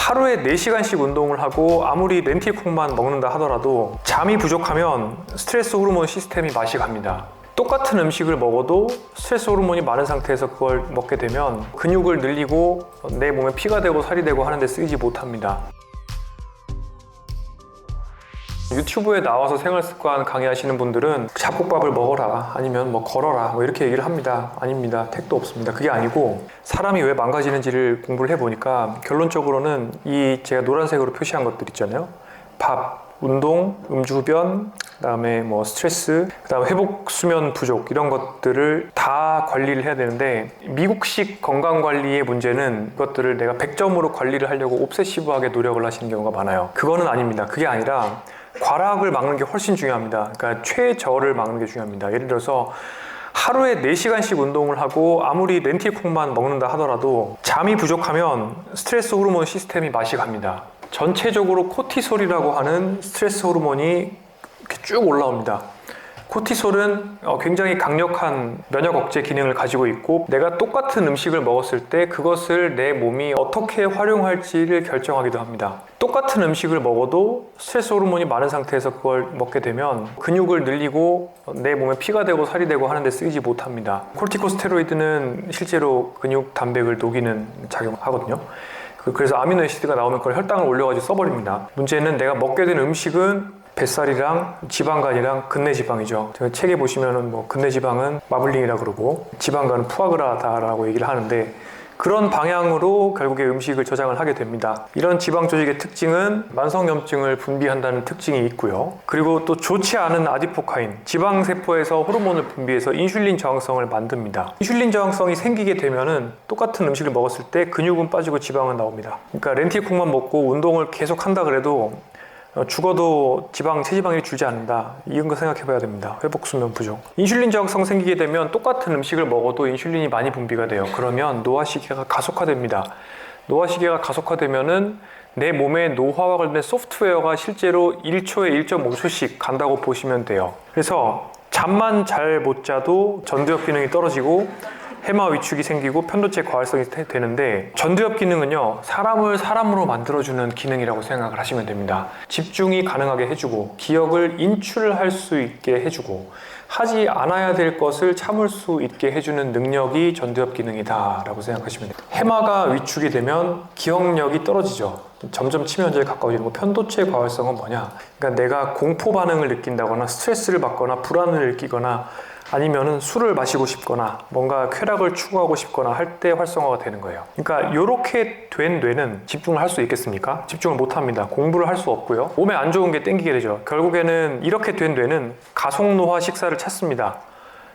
하루에 4시간씩 운동을 하고 아무리 렌틸콩만 먹는다 하더라도 잠이 부족하면 스트레스 호르몬 시스템이 맛이 갑니다. 똑같은 음식을 먹어도 스트레스 호르몬이 많은 상태에서 그걸 먹게 되면 근육을 늘리고 내 몸에 피가 되고 살이 되고 하는데 쓰이지 못합니다. 유튜브에 나와서 생활습관 강의하시는 분들은 잡곡밥을 먹어라, 아니면 뭐 걸어라, 뭐 이렇게 얘기를 합니다. 아닙니다. 택도 없습니다. 그게 아니고 사람이 왜 망가지는지를 공부를 해보니까 결론적으로는 이 제가 노란색으로 표시한 것들 있잖아요. 밥, 운동, 음주흡연, 그다음에 뭐 스트레스, 그다음에 회복 수면 부족, 이런 것들을 다 관리를 해야 되는데, 미국식 건강관리의 문제는 이것들을 내가 100점으로 관리를 하려고 옵세시브하게 노력을 하시는 경우가 많아요. 그거는 아닙니다. 그게 아니라 과락을 막는 게 훨씬 중요합니다. 그러니까 최저를 막는 게 중요합니다. 예를 들어서 하루에 4시간씩 운동을 하고 아무리 렌틸콩만 먹는다 하더라도 잠이 부족하면 스트레스 호르몬 시스템이 맛이 갑니다. 전체적으로 코티솔이라고 하는 스트레스 호르몬이 이렇게 쭉 올라옵니다. 코티솔은 굉장히 강력한 면역 억제 기능을 가지고 있고, 내가 똑같은 음식을 먹었을 때 그것을 내 몸이 어떻게 활용할지를 결정하기도 합니다. 똑같은 음식을 먹어도 스트레스 호르몬이 많은 상태에서 그걸 먹게 되면 근육을 늘리고 내 몸에 피가 되고 살이 되고 하는데 쓰이지 못합니다. 코르티코스테로이드는 실제로 근육 단백을 녹이는 작용을 하거든요. 그래서 아미노애시드가 나오면 그걸 혈당을 올려가지고 써버립니다. 문제는 내가 먹게 된 음식은 뱃살이랑 지방간이랑 근내지방이죠. 제가 책에 보시면은 뭐 근내지방은 마블링이라 그러고 지방간은 푸아그라다라고 얘기를 하는데, 그런 방향으로 결국에 음식을 저장을 하게 됩니다. 이런 지방 조직의 특징은 만성염증을 분비한다는 특징이 있고요. 그리고 또 좋지 않은 아디포카인, 지방세포에서 호르몬을 분비해서 인슐린 저항성을 만듭니다. 인슐린 저항성이 생기게 되면은 똑같은 음식을 먹었을 때 근육은 빠지고 지방은 나옵니다. 그러니까 렌틸콩만 먹고 운동을 계속 한다 그래도 죽어도 체지방이 줄지 않는다. 이런 거 생각해 봐야 됩니다. 회복 수면 부족. 인슐린 저항성 생기게 되면 똑같은 음식을 먹어도 인슐린이 많이 분비가 돼요. 그러면 노화시계가 가속화됩니다. 노화시계가 가속화되면은 내 몸의 노화와 관련된 소프트웨어가 실제로 1초에 1.5초씩 간다고 보시면 돼요. 그래서 잠만 잘 못 자도 전두엽 기능이 떨어지고 해마 위축이 생기고 편도체 과활성이 되는데, 전두엽 기능은요, 사람을 사람으로 만들어주는 기능이라고 생각을 하시면 됩니다. 집중이 가능하게 해주고, 기억을 인출할 수 있게 해주고, 하지 않아야 될 것을 참을 수 있게 해주는 능력이 전두엽 기능이다 라고 생각하시면 돼요. 해마가 위축이 되면 기억력이 떨어지죠. 점점 치명적에 가까워지는 거. 편도체 과활성은 뭐냐? 그러니까 내가 공포 반응을 느낀다거나 스트레스를 받거나 불안을 느끼거나 아니면은 술을 마시고 싶거나 뭔가 쾌락을 추구하고 싶거나 할 때 활성화가 되는 거예요. 그러니까 이렇게 된 뇌는 집중을 할 수 있겠습니까? 집중을 못 합니다. 공부를 할 수 없고요. 몸에 안 좋은 게 땡기게 되죠. 결국에는 이렇게 된 뇌는 가속노화 식사를 찾습니다.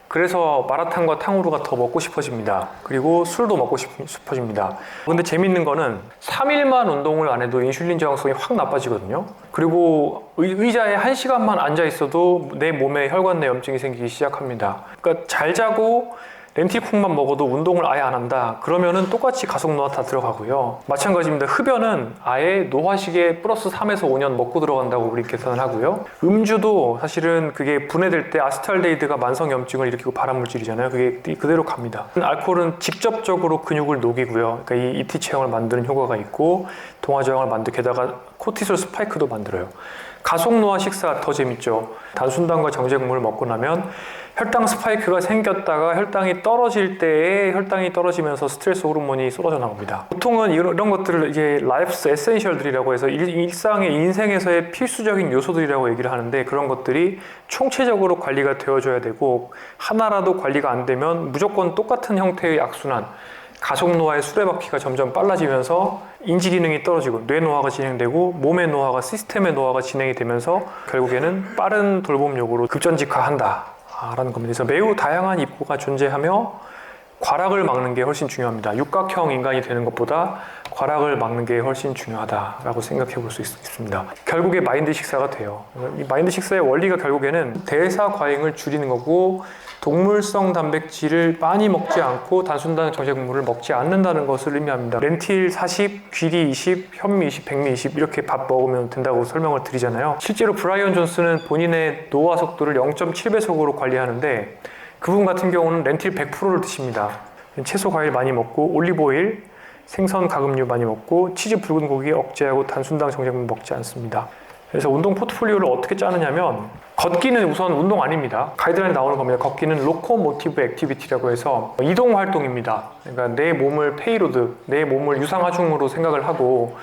그래서 마라탕과 탕후루가 더 먹고 싶어집니다. 그리고 술도 먹고 싶어집니다. 근데 재밌는 거는 3일만 운동을 안 해도 인슐린 저항성이 확 나빠지거든요. 그리고 의자에 1시간만 앉아 있어도 내 몸에 혈관 내 염증이 생기기 시작합니다. 그러니까 잘 자고 렌틸콩만 먹어도 운동을 아예 안 한다. 그러면은 똑같이 가속노화 다 들어가고요. 마찬가지입니다. 흡연은 아예 노화시계 플러스 3에서 5년 먹고 들어간다고 우리 계산을 하고요. 음주도 사실은 그게 분해될 때 아세탈데히드가 만성염증을 일으키고 발암물질이잖아요. 그게 그대로 갑니다. 알코올은 직접적으로 근육을 녹이고요. 그러니까 이 이티 체형을 만드는 효과가 있고 동화저항을 만들고, 게다가 코티솔 스파이크도 만들어요. 가속노화 식사 더 재밌죠. 단순당과 정제국물을 먹고 나면 혈당 스파이크가 생겼다가 혈당이 떨어질 때에 혈당이 떨어지면서 스트레스 호르몬이 쏟아져 나옵니다. 보통은 이런 것들을 이제 라이프스 에센셜들이라고 해서 일상의 인생에서의 필수적인 요소들이라고 얘기를 하는데, 그런 것들이 총체적으로 관리가 되어줘야 되고, 하나라도 관리가 안 되면 무조건 똑같은 형태의 악순환, 가속노화의 수레바퀴가 점점 빨라지면서 인지기능이 떨어지고 뇌노화가 진행되고 몸의 노화가, 시스템의 노화가 진행이 되면서 결국에는 빠른 돌봄력으로 급전직하한다 라는 겁니다. 그래서 매우 다양한 입구가 존재하며 과락을 막는 게 훨씬 중요합니다. 육각형 인간이 되는 것보다 과락을 막는 게 훨씬 중요하다라고 생각해 볼 수 있습니다. 결국에 마인드 식사가 돼요. 이 마인드 식사의 원리가 결국에는 대사 과잉을 줄이는 거고, 동물성 단백질을 많이 먹지 않고 단순당 정제국물을 먹지 않는다는 것을 의미합니다. 렌틸 40, 귀리 20, 현미 20, 백미 20 이렇게 밥 먹으면 된다고 설명을 드리잖아요. 실제로 브라이언 존스는 본인의 노화 속도를 0.7배속으로 관리하는데, 그분 같은 경우는 렌틸 100%를 드십니다. 채소 과일 많이 먹고 올리브오일, 생선 가금류 많이 먹고 치즈 붉은 고기 억제하고 단순당 정제품 먹지 않습니다. 그래서 운동 포트폴리오를 어떻게 짜느냐면 걷기는 우선 운동 아닙니다. 가이드라인에 나오는 겁니다. 걷기는 로코모티브 액티비티라고 해서 이동 활동입니다. 그러니까 내 몸을 페이로드, 내 몸을 유상하중으로 생각을 하고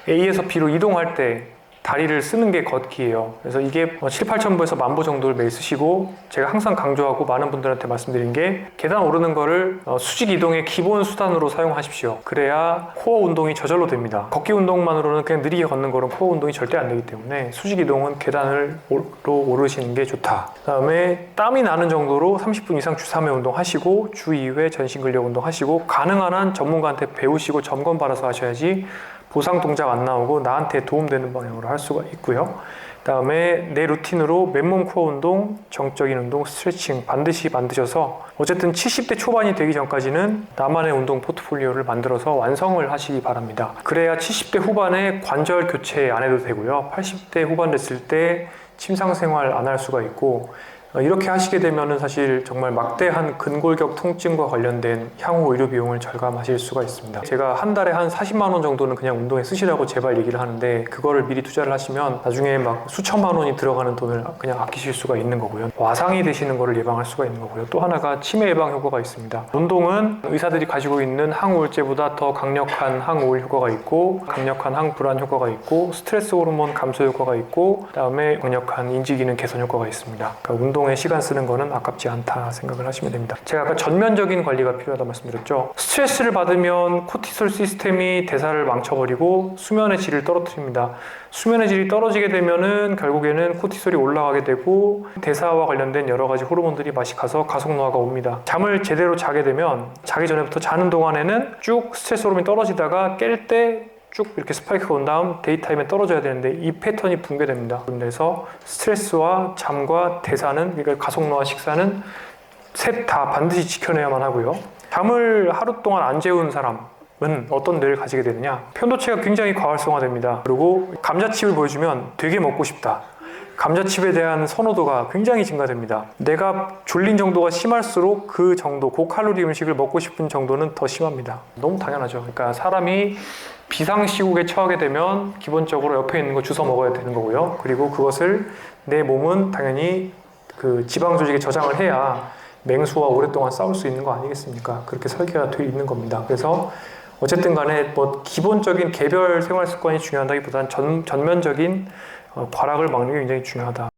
A에서 B로 이동할 때 다리를 쓰는 게 걷기예요. 그래서 이게 7, 8천 보에서 1000보 정도를 매일 쓰시고 제가 항상 강조하고 많은 분들한테 말씀드린 게 계단 오르는 거를 수직 이동의 기본 수단으로 사용하십시오. 그래야 코어 운동이 저절로 됩니다. 걷기 운동만으로는 그냥 느리게 걷는 거는 코어 운동이 절대 안 되기 때문에 수직 이동은 계단을 오르시는 게 좋다. 그 다음에 땀이 나는 정도로 30분 이상 주 3회 운동하시고 주 2회 전신 근력 운동하시고 가능한 한 전문가한테 배우시고 점검 받아서 하셔야지 보상 동작 안 나오고 나한테 도움되는 방향으로 할 수가 있고요. 그다음에 내 루틴으로 맨몸 코어 운동, 정적인 운동, 스트레칭 반드시 만드셔서 어쨌든 70대 초반이 되기 전까지는 나만의 운동 포트폴리오를 만들어서 완성을 하시기 바랍니다. 그래야 70대 후반에 관절 교체 안 해도 되고요. 80대 후반 됐을 때 침상 생활 안 할 수가 있고 이렇게 하시게 되면은 사실 정말 막대한 근골격 통증과 관련된 향후 의료 비용을 절감하실 수가 있습니다. 제가 한 달에 한 40만 원 정도는 그냥 운동에 쓰시라고 제발 얘기를 하는데 그거를 미리 투자를 하시면 나중에 막 수천만 원이 들어가는 돈을 그냥 아끼실 수가 있는 거고요. 와상이 되시는 거를 예방할 수가 있는 거고요. 또 하나가 치매 예방 효과가 있습니다. 운동은 의사들이 가지고 있는 항우울제보다 더 강력한 항우울 효과가 있고 강력한 항불안 효과가 있고 스트레스 호르몬 감소 효과가 있고 그다음에 강력한 인지기능 개선 효과가 있습니다. 그러니까 운동에 시간 쓰는 거는 아깝지 않다 생각을 하시면 됩니다. 제가 아까 전면적인 관리가 필요하다 말씀드렸죠. 스트레스를 받으면 코티솔 시스템이 대사를 망쳐버리고 수면의 질을 떨어뜨립니다. 수면의 질이 떨어지게 되면은 결국에는 코티솔이 올라가게 되고 대사와 관련된 여러 가지 호르몬들이 맛이 가서 가속노화가 옵니다. 잠을 제대로 자게 되면 자기 전에부터 자는 동안에는 쭉 스트레스 호르몬이 떨어지다가 깰 때 쭉 이렇게 스파이크가 온 다음 데이타임에 떨어져야 되는데 이 패턴이 붕괴됩니다. 그래서 스트레스와 잠과 대사는 그러니까 가속노화 식사는 셋 다 반드시 지켜내야만 하고요. 잠을 하루 동안 안 재운 사람은 어떤 뇌를 가지게 되느냐, 편도체가 굉장히 과활성화됩니다. 그리고 감자칩을 보여주면 되게 먹고 싶다. 감자칩에 대한 선호도가 굉장히 증가됩니다. 내가 졸린 정도가 심할수록 그 정도 고칼로리 음식을 먹고 싶은 정도는 더 심합니다. 너무 당연하죠. 그러니까 사람이 비상시국에 처하게 되면 기본적으로 옆에 있는 거 주워 먹어야 되는 거고요. 그리고 그것을 내 몸은 당연히 그 지방 조직에 저장을 해야 맹수와 오랫동안 싸울 수 있는 거 아니겠습니까? 그렇게 설계가 되어 있는 겁니다. 그래서 어쨌든 간에 뭐 기본적인 개별 생활 습관이 중요하다기보다는 전면적인 과락을 막는 게 굉장히 중요하다.